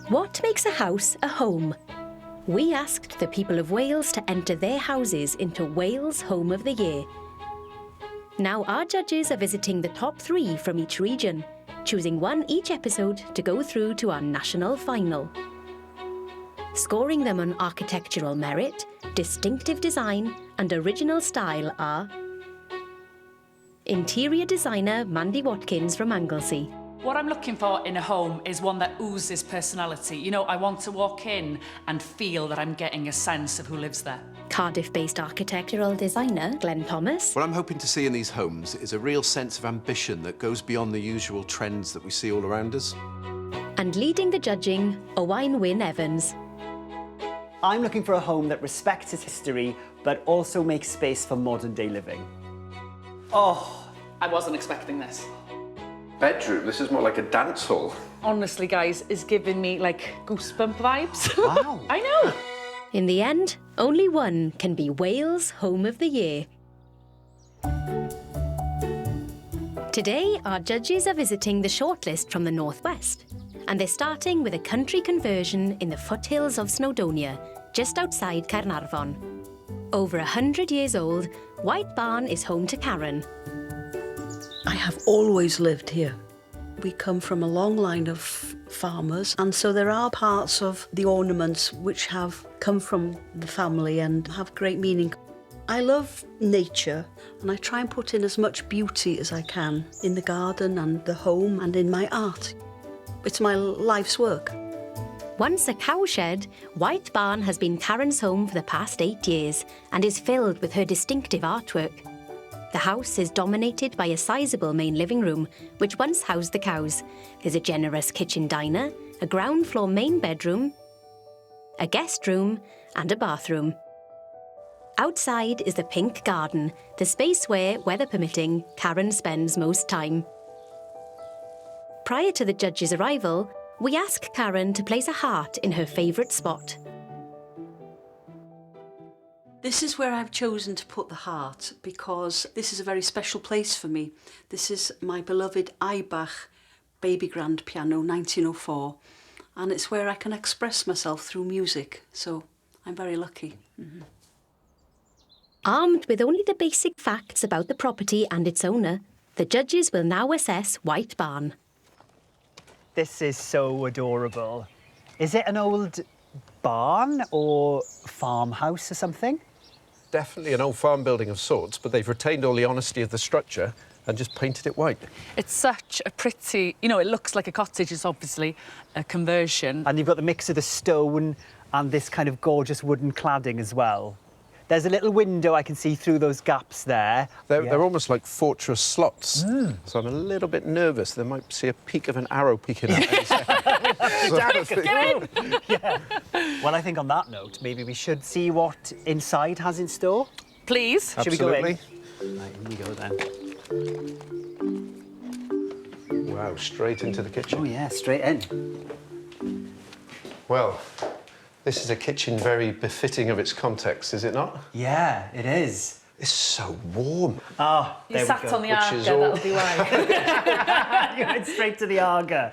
What makes a house a home? We asked the people of Wales to enter their houses into Wales Home of the Year. Now our judges are visiting the top 3 from each region, choosing one each episode to go through to our national final. Scoring them on architectural merit, distinctive design and original style are interior designer Mandy Watkins from Anglesey. What I'm looking for in a home is one that oozes personality. You know, I want to walk in and feel that I'm getting a sense of who lives there. Cardiff-based architectural designer Glenn Thomas. What I'm hoping to see in these homes is a real sense of ambition that goes beyond the usual trends that we see all around us. And leading the judging, Owain Wyn Evans. I'm looking for a home that respects its history, but also makes space for modern-day living. Oh, I wasn't expecting this. Bedroom? This is more like a dance hall. Honestly, guys, it's giving me, like, goosebump vibes. Wow. I know. In the end, only one can be Wales Home of the Year. Today, our judges are visiting the shortlist from the northwest, and they're starting with a country conversion in the foothills of Snowdonia, just outside Caernarfon. Over 100 years old, White Barn is home to Karen. I have always lived here. We come from a long line of farmers, and so there are parts of the ornaments which have come from the family and have great meaning. I love nature, and I try and put in as much beauty as I can in the garden and the home and in my art. It's my life's work. Once a cowshed, White Barn has been Karen's home for the past 8 years and is filled with her distinctive artwork. The house is dominated by a sizable main living room, which once housed the cows. There's a generous kitchen diner, a ground floor main bedroom, a guest room, and a bathroom. Outside is the pink garden, the space where, weather permitting, Karen spends most time. Prior to the judge's arrival, we ask Karen to place a heart in her favourite spot. This is where I've chosen to put the heart because this is a very special place for me. This is my beloved Eibach baby grand piano, 1904, and it's where I can express myself through music, so I'm very lucky. Armed with only the basic facts about the property and its owner, the judges will now assess White Barn. This is so adorable. Is it an old barn or farmhouse or something? Definitely an old farm building of sorts, but they've retained all the honesty of the structure and just painted it white. It's such a pretty... You know, it looks like a cottage. It's obviously a conversion. And you've got the mix of the stone and this kind of gorgeous wooden cladding as well. There's a little window I can see through those gaps there. They're almost like fortress slots, so I'm a little bit nervous. They might see a peak of an arrow peeking out. Yeah. Well, I think on that note, maybe we should see what inside has in store. Please. Should we go in? Absolutely. Right, in we go then. Wow, straight into the kitchen. Oh, yeah, straight in. Well, this is a kitchen very befitting of its context, is it not? Yeah, it is. It's so warm. Oh, You there we sat go. on the Which Arga, is all- that'll be why. You went straight to the Arga.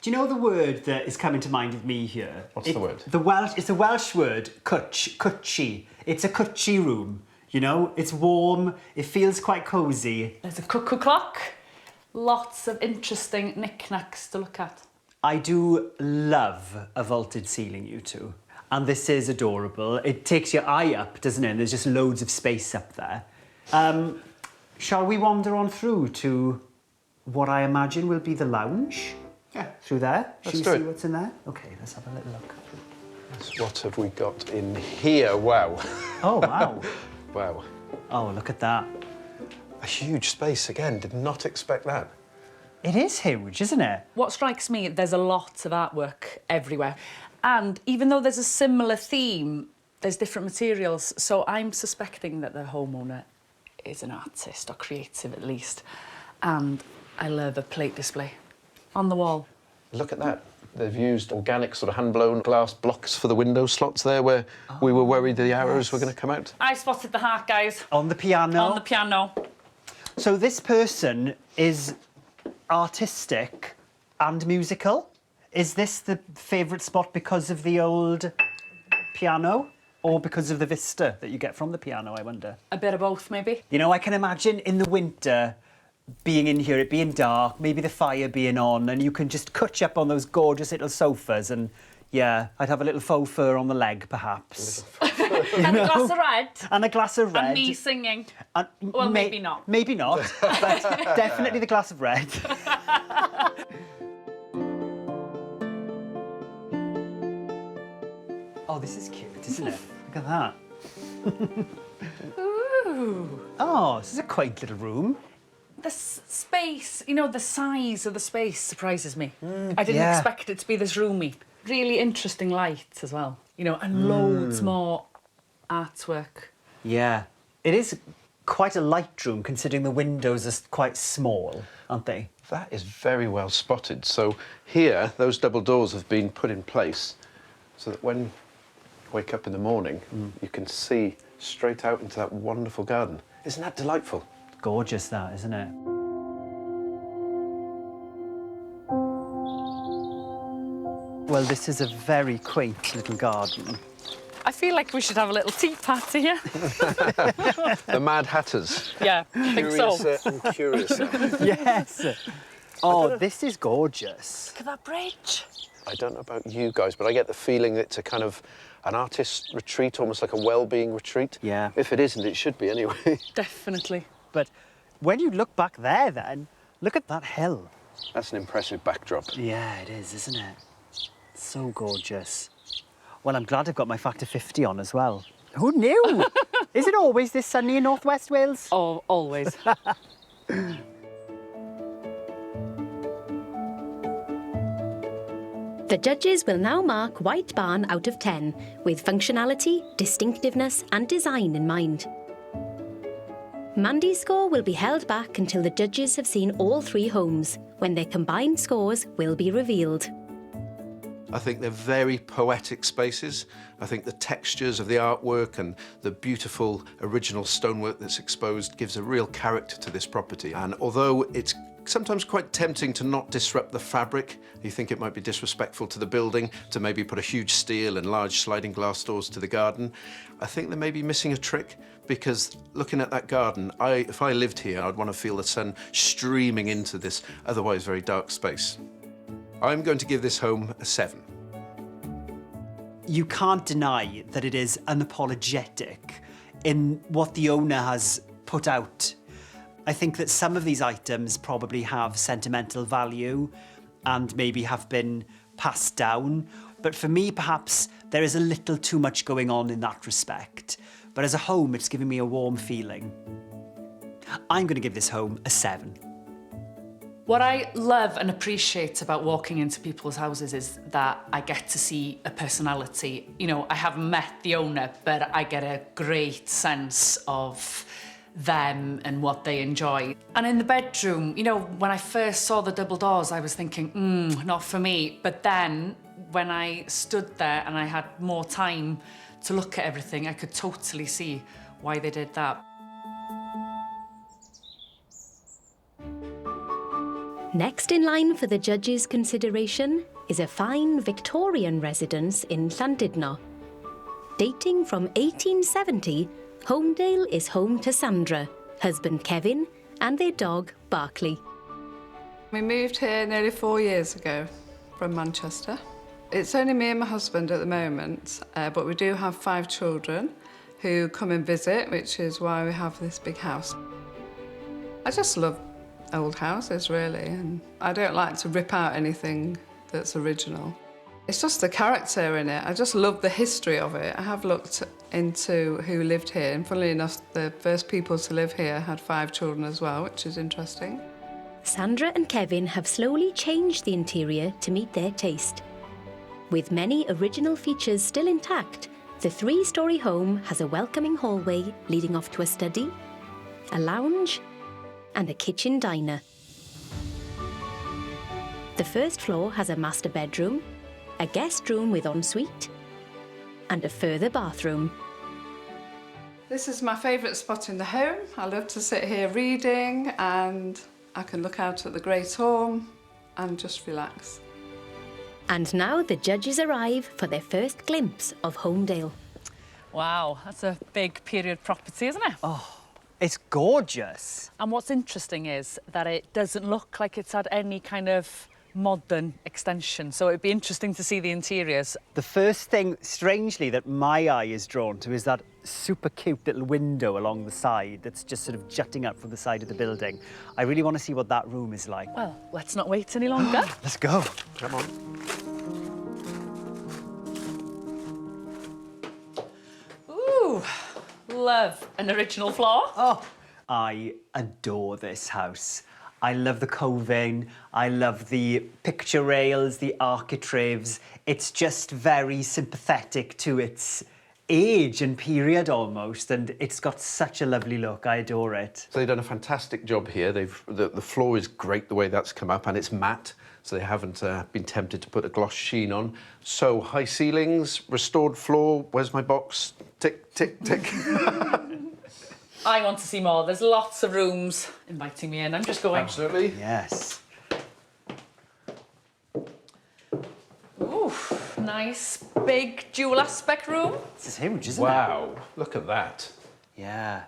Do you know the word that is coming to mind with me here? What's the word? It's a Welsh word, cwtchi. It's a cwtchi room, you know? It's warm, it feels quite cosy. There's a cuckoo clock. Lots of interesting knickknacks to look at. I do love a vaulted ceiling, you two. And this is adorable. It takes your eye up, doesn't it? And there's just loads of space up there. Shall we wander on through to what I imagine will be the lounge? Yeah. Through there? Let's Shall do we see it. what's in there? OK, let's have a little look. So what have we got in here? Wow. Oh, wow. Wow. Oh, look at that. A huge space again. Did not expect that. It is huge, isn't it? What strikes me, there's a lot of artwork everywhere. And even though there's a similar theme, there's different materials. So I'm suspecting that the homeowner is an artist, or creative at least. And I love a plate display on the wall. Look at that. They've used organic sort of hand-blown glass blocks for the window slots there where we were worried the arrows were going to come out. I spotted the heart, guys. On the piano? On the piano. So this person is artistic and musical. Is this the favourite spot because of the old piano or because of the vista that you get from the piano, I wonder? A bit of both, maybe. You know, I can imagine in the winter being in here, it being dark, maybe the fire being on, and you can just cutch up on those gorgeous little sofas and, yeah, I'd have a little faux fur on the leg, perhaps. And a glass of red. And a glass of red. And me singing. And Well, maybe not. Maybe not, but definitely the glass of red. Oh, this is cute, isn't it? Look at that. Ooh. Oh, this is a quaint little room. The space, you know, the size of the space surprises me. I didn't yeah. expect it to be this roomy. Really interesting lights as well, you know, and loads more artwork. Yeah, it is quite a light room considering the windows are quite small, aren't they? That is very well spotted. So here, those double doors have been put in place so that when you wake up in the morning, you can see straight out into that wonderful garden. Isn't that delightful? Gorgeous, that, isn't it? Well, this is a very quaint little garden. I feel like we should have a little tea party here. The Mad Hatters. Yeah, I think so. And curious. Yes. Oh, this is gorgeous. Look at that bridge. I don't know about you guys, but I get the feeling that it's a kind of an artist retreat, almost like a well-being retreat. Yeah. If it isn't, it should be anyway. Definitely. But when you look back there, then, look at that hill. That's an impressive backdrop. Yeah, it is, isn't it? So gorgeous. Well, I'm glad I've got my factor 50 on as well. Who knew? Is it always this sunny in North West Wales? Oh, always. The judges will now mark White Barn out of 10, with functionality, distinctiveness and design in mind. Mandy's score will be held back until the judges have seen all 3 homes, when their combined scores will be revealed. I think they're very poetic spaces. I think the textures of the artwork and the beautiful original stonework that's exposed gives a real character to this property. And although it's sometimes quite tempting to not disrupt the fabric, you think it might be disrespectful to the building to maybe put a huge steel and large sliding glass doors to the garden, I think they may be missing a trick, because looking at that garden, if I lived here, I'd want to feel the sun streaming into this otherwise very dark space. I'm going to give this home a 7. You can't deny that it is unapologetic in what the owner has put out. I think that some of these items probably have sentimental value and maybe have been passed down. But for me, perhaps there is a little too much going on in that respect. But as a home, it's giving me a warm feeling. I'm going to give this home a 7. What I love and appreciate about walking into people's houses is that I get to see a personality. You know, I haven't met the owner, but I get a great sense of them and what they enjoy. And in the bedroom, you know, when I first saw the double doors, I was thinking, not for me. But then when I stood there and I had more time to look at everything, I could totally see why they did that. Next in line for the judges' consideration is a fine Victorian residence in Llandudno. Dating from 1870, Homedale is home to Sandra, husband Kevin, and their dog Barkley. We moved here nearly 4 years ago from Manchester. It's only me and my husband at the moment, but we do have 5 children who come and visit, which is why we have this big house. I just love old houses, really, and I don't like to rip out anything that's original. It's just the character in it. I just love the history of it. I have looked into who lived here, and funnily enough, the first people to live here had 5 children as well, which is interesting. Sandra and Kevin have slowly changed the interior to meet their taste. With many original features still intact, the 3-storey home has a welcoming hallway leading off to a study, a lounge, and a kitchen diner. The first floor has a master bedroom, a guest room with ensuite, and a further bathroom. This is my favourite spot in the home. I love to sit here reading, and I can look out at the Great Orme and just relax. And now the judges arrive for their first glimpse of Homedale. Wow, that's a big period property, isn't it? Oh, it's gorgeous. And what's interesting is that it doesn't look like it's had any kind of modern extension, so it'd be interesting to see the interiors. The first thing, strangely, that my eye is drawn to is that super cute little window along the side that's just sort of jutting up from the side of the building. I really want to see what that room is like. Well, let's not wait any longer. Let's go. Come on. Ooh, love an original floor. Oh, I adore this house. I love the coving, I love the picture rails, the architraves. It's just very sympathetic to its age and period almost, and it's got such a lovely look. I adore it. So they've done a fantastic job here. The floor is great the way that's come up, and it's matte, so they haven't been tempted to put a gloss sheen on. So high ceilings, restored floor. Where's my box? Tick, tick, tick. I want to see more. There's lots of rooms inviting me in. I'm just going. Absolutely. Yes. Ooh, nice big dual aspect room. This is huge, isn't it? Wow, look at that. Yeah.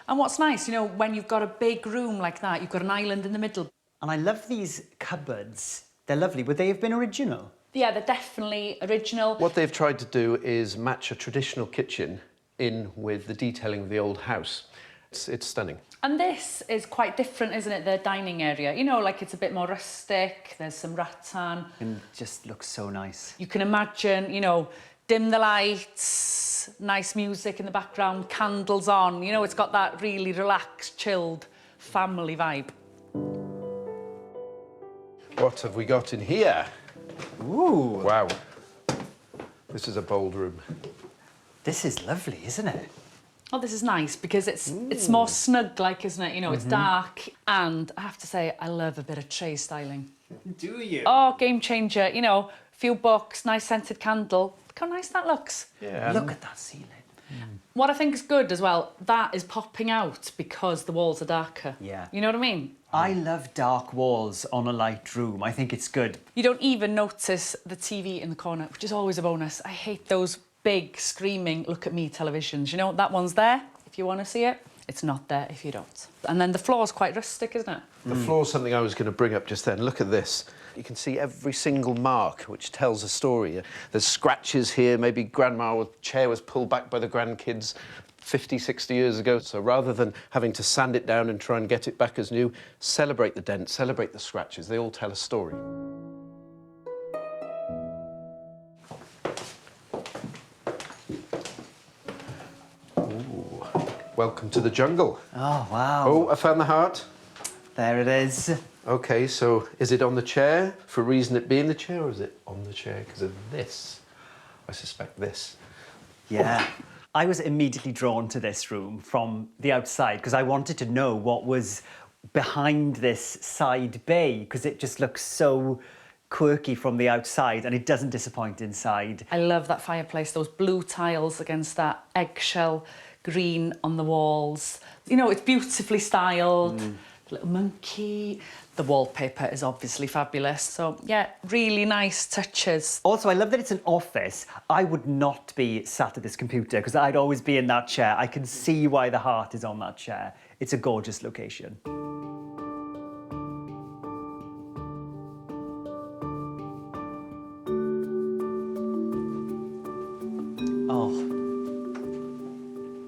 And what's nice, you know, when you've got a big room like that, you've got an island in the middle. And I love these cupboards. They're lovely. Would they have been original? Yeah, they're definitely original. What they've tried to do is match a traditional kitchen in with the detailing of the old house. It's stunning. And this is quite different, isn't it, the dining area? You know, like it's a bit more rustic, there's some rattan. And it just looks so nice. You can imagine, you know, dim the lights, nice music in the background, candles on. You know, it's got that really relaxed, chilled family vibe. What have we got in here? Ooh. Wow. This is a bold room. This is lovely, isn't it? Oh, this is nice because it's more snug-like, isn't it? You know, it's dark. And I have to say, I love a bit of tray styling. Do you? Oh, game changer. You know, a few books, nice scented candle. Look how nice that looks. Yeah. Look at that ceiling. What I think is good as well, that is popping out because the walls are darker. Yeah. You know what I mean? I love dark walls on a light room. I think it's good. You don't even notice the TV in the corner, which is always a bonus. I hate those big, screaming, look at me televisions. You know, that one's there if you want to see it. It's not there if you don't. And then the floor's quite rustic, isn't it? The floor's something I was going to bring up just then. Look at this. You can see every single mark, which tells a story. There's scratches here. Maybe grandma's chair was pulled back by the grandkids 50, 60 years ago. So rather than having to sand it down and try and get it back as new, celebrate the dents, celebrate the scratches. They all tell a story. Ooh. Welcome to the jungle. Oh, wow. Oh, I found the heart. There it is. OK, so is it on the chair for a reason it being the chair, or is it on the chair because of this? I suspect this. Yeah. I was immediately drawn to this room from the outside because I wanted to know what was behind this side bay because it just looks so quirky from the outside and it doesn't disappoint inside. I love that fireplace, those blue tiles against that eggshell green on the walls. You know, it's beautifully styled. Little monkey. The wallpaper is obviously fabulous. So, yeah, really nice touches. Also, I love that it's an office. I would not be sat at this computer because I'd always be in that chair. I can see why the heart is on that chair. It's a gorgeous location. Oh,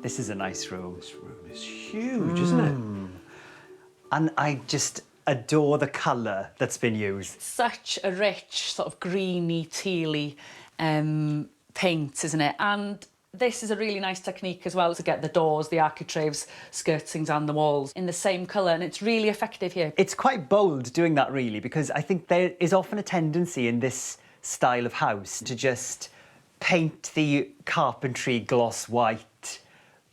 this is a nice room. This room is huge, isn't it? And I just adore the colour that's been used. Such a rich, sort of greeny, tealy paint, isn't it? And this is a really nice technique as well to get the doors, the architraves, skirting down the walls in the same colour, and it's really effective here. It's quite bold doing that, really, because I think there is often a tendency in this style of house to just paint the carpentry gloss white,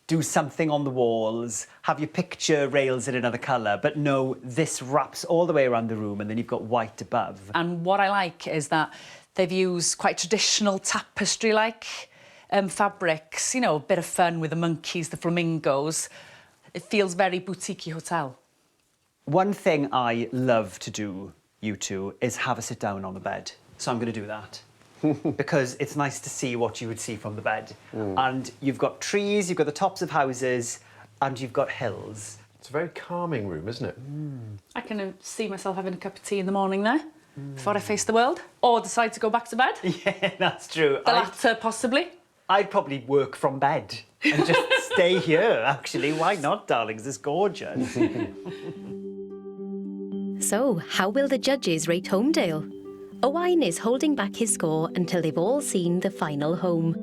do something on the walls, have your picture rails in another colour, but no, this wraps all the way around the room and then you've got white above. And what I like is that they've used quite traditional tapestry-like fabrics, you know, a bit of fun with the monkeys, the flamingos. It feels very boutique hotel. One thing I love to do, you two, is have a sit down on the bed. So I'm going to do that. Because it's nice to see what you would see from the bed. And you've got trees, you've got the tops of houses, and you've got hills. It's a very calming room, isn't it? I can see myself having a cup of tea in the morning there, before I face the world, or decide to go back to bed. Yeah, that's true. The latter, possibly. I'd probably work from bed and just stay here, actually. Why not, darlings? It's gorgeous. So, how will the judges rate Homedale? Owain is holding back his score until they've all seen the final home.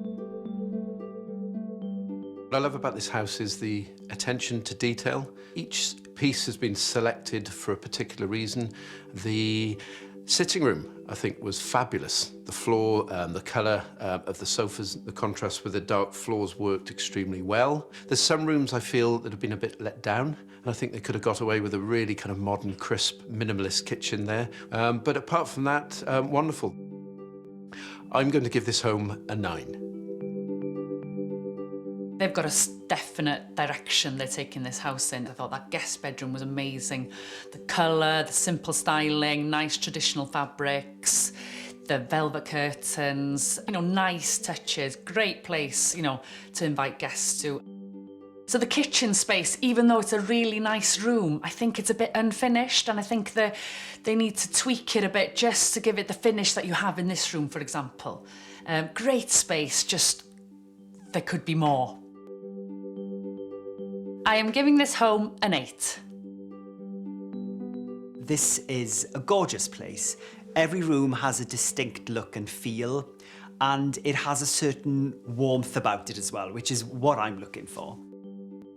What I love about this house is the attention to detail. Each piece has been selected for a particular reason. The sitting room, I think, was fabulous. The floor, the colour of the sofas, the contrast with the dark floors worked extremely well. There's some rooms I feel that have been a bit let down, and I think they could have got away with a really kind of modern, crisp, minimalist kitchen there. But apart from that, wonderful. I'm going to give this home a 9. They've got a definite direction they're taking this house in. I thought that guest bedroom was amazing. The colour, the simple styling, nice traditional fabrics, the velvet curtains, you know, nice touches, great place, you know, to invite guests to. So the kitchen space, even though it's a really nice room, I think it's a bit unfinished, and I think they need to tweak it a bit just to give it the finish that you have in this room, for example. Great space, just there could be more. I am giving this home an 8. This is a gorgeous place. Every room has a distinct look and feel, and it has a certain warmth about it as well, which is what I'm looking for.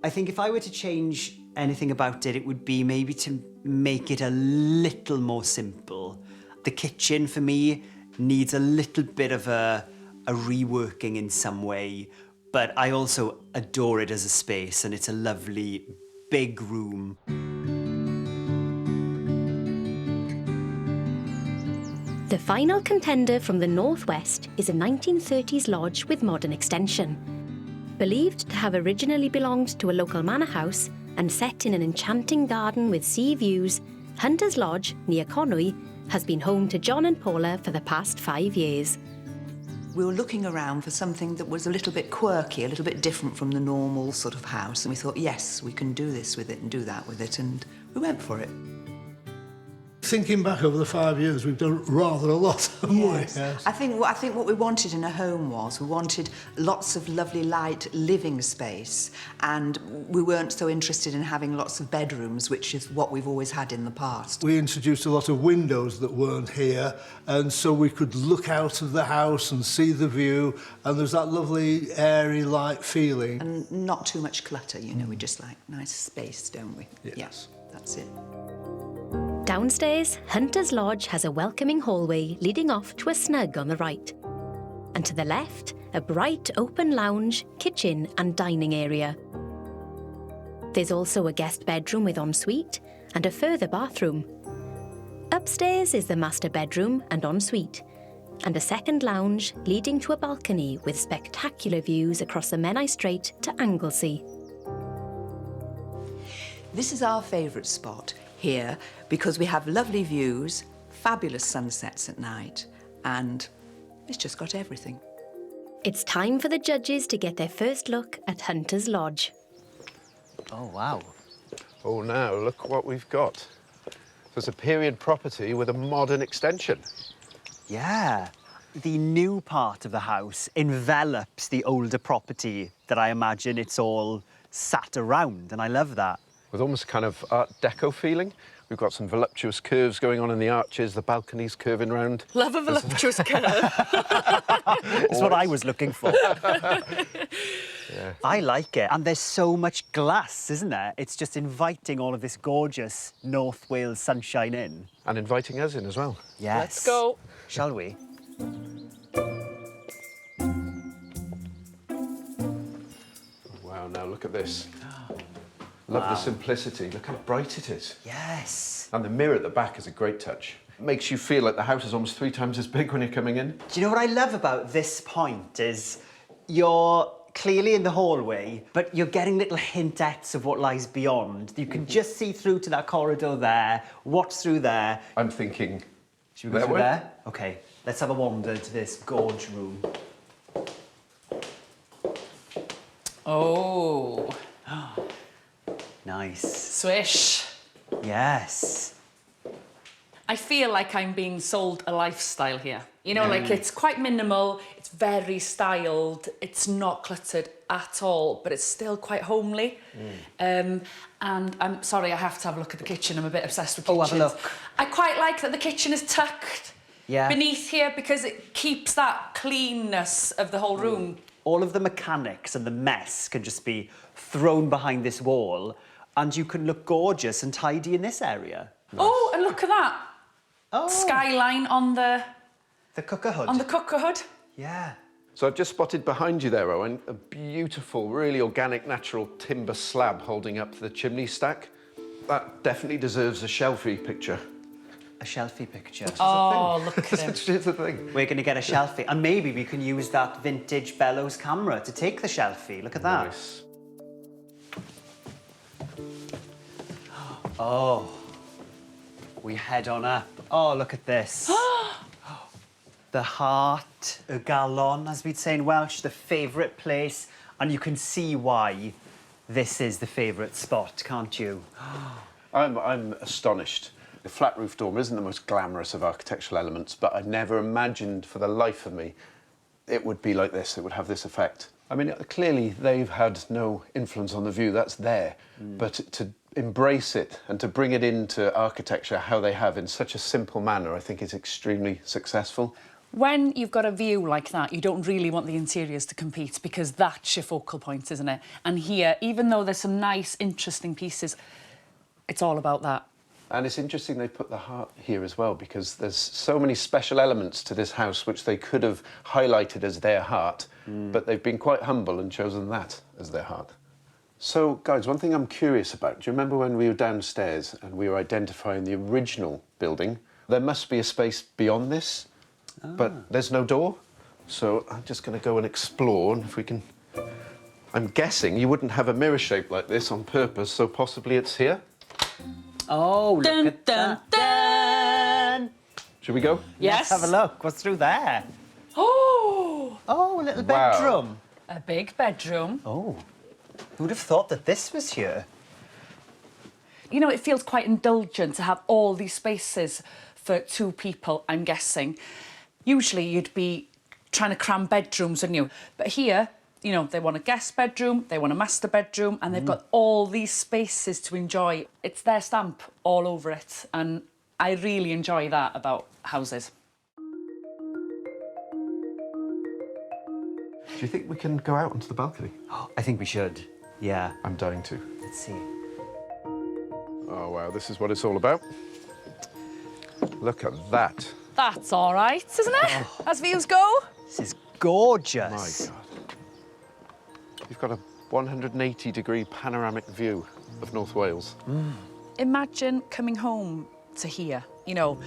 I think if I were to change anything about it, it would be maybe to make it a little more simple. The kitchen, for me, needs a little bit of a reworking in some way, but I also adore it as a space, and it's a lovely, big room. The final contender from the northwest is a 1930s lodge with modern extension. Believed to have originally belonged to a local manor house and set in an enchanting garden with sea views, Hunter's Lodge, near Conwy, has been home to John and Paula for the past 5 years. We were looking around for something that was a little bit quirky, a little bit different from the normal sort of house, and we thought, yes, we can do this with it and do that with it, and we went for it. Thinking back over the 5 years, we've done rather a lot, haven't we? Yes. I think what we wanted in a home was we wanted lots of lovely light living space, and we weren't so interested in having lots of bedrooms, which is what we've always had in the past. We introduced a lot of windows that weren't here, and so we could look out of the house and see the view, and there's that lovely airy light feeling. And not too much clutter, you know, we just like nice space, don't we? Yes. Yeah, that's it. Downstairs, Hunter's Lodge has a welcoming hallway leading off to a snug on the right. And to the left, a bright open lounge, kitchen and dining area. There's also a guest bedroom with ensuite and a further bathroom. Upstairs is the master bedroom and ensuite, and a second lounge leading to a balcony with spectacular views across the Menai Strait to Anglesey. This is our favourite spot here because we have lovely views, fabulous sunsets at night, and it's just got everything. It's time for the judges to get their first look at Hunter's Lodge. Oh, wow. Oh, now, look what we've got. So it's a period property with a modern extension. Yeah. The new part of the house envelops the older property that I imagine it's all sat around, and I love that. With almost kind of Art Deco feeling. We've got some voluptuous curves going on in the arches, the balconies curving round. Love a voluptuous curve. That's what I was looking for. Yeah. I like it. And there's so much glass, isn't there? It's just inviting all of this gorgeous North Wales sunshine in. And inviting us in as well. Yes. Let's go. Shall we? Wow, now look at this. Love the simplicity. Look how bright it is. Yes. And the mirror at the back is a great touch. It makes you feel like the house is almost 3 times as big when you're coming in. Do you know what I love about this point is you're clearly in the hallway, but you're getting little hintettes of what lies beyond. You can just see through to that corridor there, watch through there. I'm thinking... Should we go through there? OK. Let's have a wander to this gorge room. Oh, Nice. swish. Yes. I feel like I'm being sold a lifestyle here. You know, like it's quite minimal, it's very styled, it's not cluttered at all, but it's still quite homely. And I'm sorry, I have to have a look at the kitchen. I'm a bit obsessed with kitchens. Oh, have a look. I quite like that the kitchen is tucked Yeah. beneath here because it keeps that cleanness of the whole room. All of the mechanics and the mess can just be thrown behind this wall, and you can look gorgeous and tidy in this area. Oh, and look at that. Oh. Skyline on the cooker hood. cooker hood. Yeah. So I've just spotted behind you there, Owen, a beautiful, really organic, natural timber slab holding up the chimney stack. That definitely deserves a shelfie picture. A shelfie picture. Oh, look at him. It's a thing. We're going to get a shelfie, and maybe we can use that vintage bellows camera to take the shelfie. Look at that. Nice. Oh, we head on up. Oh, look at this. The heart, y galon, as we'd say in Welsh, the favourite place. And you can see why this is the favourite spot, can't you? I'm astonished. The flat roof dormer isn't the most glamorous of architectural elements, but I never imagined for the life of me it would be like this, it would have this effect. I mean, clearly they've had no influence on the view, that's there. But to embrace it and to bring it into architecture how they have in such a simple manner, I think is extremely successful. When you've got a view like that, you don't really want the interiors to compete because that's your focal point, isn't it? And here, even though there's some nice, interesting pieces, it's all about that. And it's interesting they put the heart here as well, because there's so many special elements to this house which they could have highlighted as their heart, but they've been quite humble and chosen that as their heart. So, guys, one thing I'm curious about, do you remember when we were downstairs and we were identifying the original building? There must be a space beyond this, but there's no door. So I'm just going to go and explore, and if we can... I'm guessing you wouldn't have a mirror shape like this on purpose, so possibly it's here? Oh, look Dun, at dun, that. dun. Should we go? Yes. Let's have a look. What's through there? Oh, Oh, a little Wow. bedroom. a big bedroom. Oh, who'd have thought that this was here? You know, it feels quite indulgent to have all these spaces for two people, I'm guessing. Usually you'd be trying to cram bedrooms, wouldn't you? But here, you know, they want a guest bedroom, they want a master bedroom, and they've got all these spaces to enjoy. It's their stamp all over it, and I really enjoy that about houses. Do you think we can go out onto the balcony? I think we should. Yeah. I'm dying to. Let's see. Oh, wow, this is what it's all about. Look at that. That's all right, isn't it? As views go. This is gorgeous. My God. You've got a 180-degree panoramic view of North Wales. Imagine coming home to here, you know,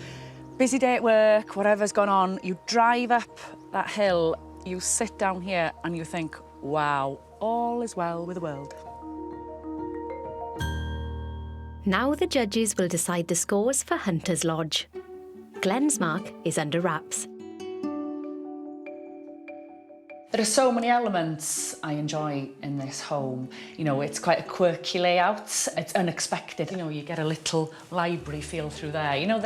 busy day at work, whatever's gone on, you drive up that hill, you sit down here and you think, wow, all is well with the world. Now the judges will decide the scores for Hunter's Lodge. Glenn's mark is under wraps. There are so many elements I enjoy in this home. You know, it's quite a quirky layout. It's unexpected. You know, you get a little library feel through there. You know,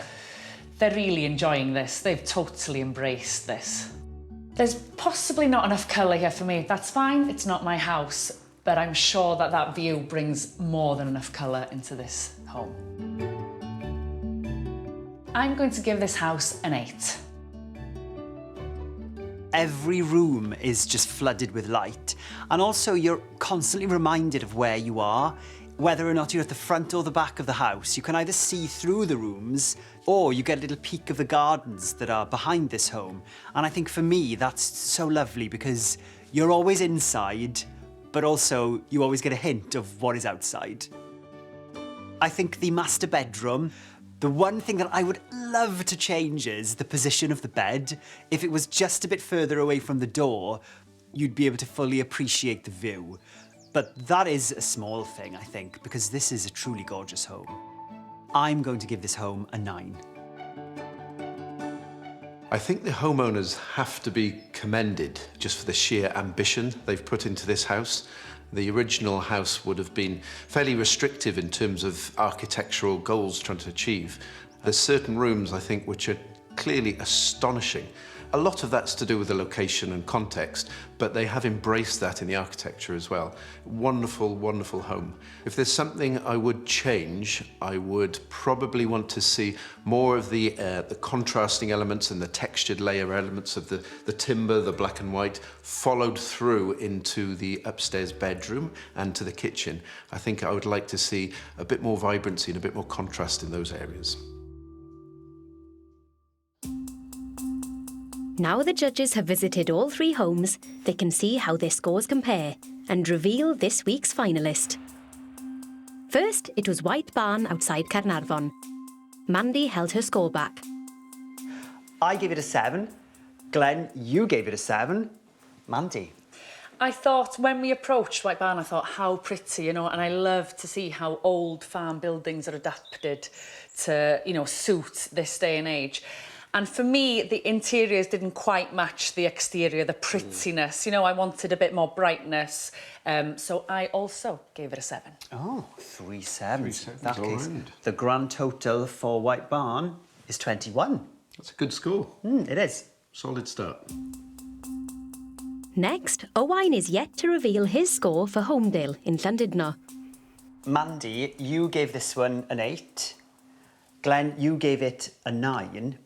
they're really enjoying this. They've totally embraced this. There's possibly not enough colour here for me. That's fine, it's not my house. But I'm sure that that view brings more than enough colour into this home. I'm going to give this house an 8. Every room is just flooded with light. And also you're constantly reminded of where you are. Whether or not you're at the front or the back of the house, you can either see through the rooms or you get a little peek of the gardens that are behind this home. And I think for me, that's so lovely because you're always inside, but also you always get a hint of what is outside. I think the master bedroom, the one thing that I would love to change is the position of the bed. If it was just a bit further away from the door, you'd be able to fully appreciate the view. But that is a small thing, I think, because this is a truly gorgeous home. I'm going to give this home a 9. I think the homeowners have to be commended just for the sheer ambition they've put into this house. The original house would have been fairly restrictive in terms of architectural goals trying to achieve. There's certain rooms, I think, which are clearly astonishing. A lot of that's to do with the location and context, but they have embraced that in the architecture as well. Wonderful, wonderful home. If there's something I would change, I would probably want to see more of the contrasting elements and the textured layer elements of the timber, the black and white, followed through into the upstairs bedroom and to the kitchen. I think I would like to see a bit more vibrancy and a bit more contrast in those areas. Now the judges have visited all 3 homes, they can see how their scores compare and reveal this week's finalist. First, it was White Barn outside Caernarfon. Mandy held her score back. I gave it a 7. Glenn, you gave it a 7. Mandy? I thought when we approached White Barn, I thought how pretty, you know, and I love to see how old farm buildings are adapted to, you know, suit this day and age. And for me, the interiors didn't quite match the exterior, the prettiness. You know, I wanted a bit more brightness. So I also gave it a 7. Oh, 3 sevens. 3 sevens That all case, round. the grand total for White Barn is 21. That's a good score. It is. Solid start. Next, Owain is yet to reveal his score for Homedale in Llandudno. Mandy, you gave this one an 8. Glenn, you gave it a 9.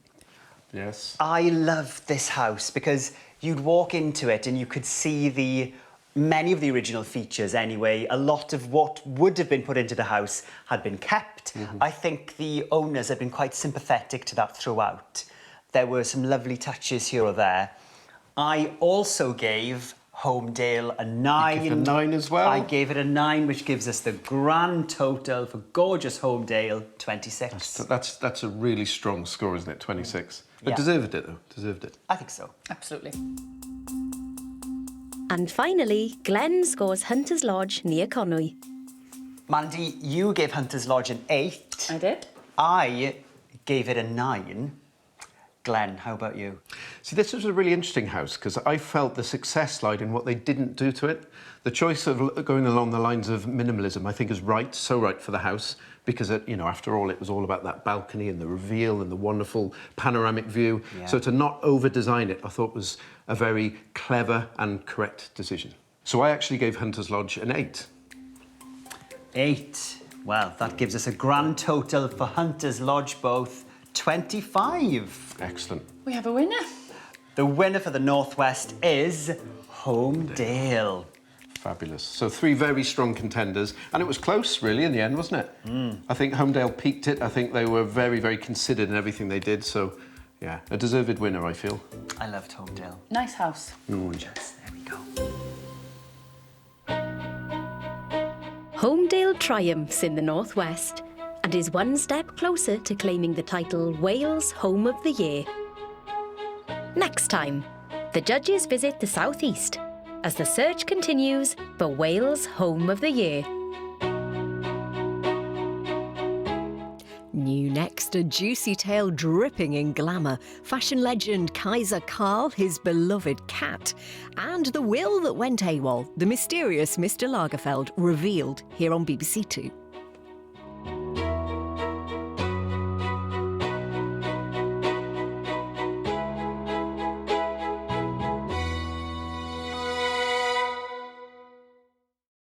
Yes. I love this house because you'd walk into it and you could see many of the original features anyway. A lot of what would have been put into the house had been kept. I think the owners had been quite sympathetic to that throughout. There were some lovely touches here or there. I also gave Homedale a 9. You gave a 9 as well? I gave it a 9, which gives us the grand total for gorgeous Homedale, 26. That's a really strong score, isn't it? 26. But Yeah. deserved it, though. Deserved it. I think so. Absolutely. And finally, Glenn scores Hunter's Lodge near Conwy. Mandy, you gave Hunter's Lodge an 8. I did. I gave it a 9. Glenn, how about you? See, this was a really interesting house because I felt the success lied in what they didn't do to it. The choice of going along the lines of minimalism, I think, is right, so right for the house because, you know, after all, it was all about that balcony and the reveal and the wonderful panoramic view. Yeah. So to not over-design it, I thought was a very clever and correct decision. So I actually gave Hunter's Lodge an 8. 8. Well, that gives us a grand total for Hunter's Lodge both, 25. Excellent. We have a winner. The winner for the Northwest is Homedale. Fabulous. So 3 very strong contenders, and it was close, really, in the end, wasn't it? I think Homedale peaked it. I think they were very, very considered in everything they did. So, yeah, a deserved winner, I feel. I loved Homedale. Nice house. Gorgeous. There we go. Homedale triumphs in the Northwest and is one step closer to claiming the title Wales Home of the Year. Next time, the judges visit the South East as the search continues for Wales Home of the Year. New next, a juicy tale dripping in glamour. Fashion legend Kaiser Karl, his beloved cat, and the will that went AWOL, the mysterious Mr. Lagerfeld, revealed here on BBC Two.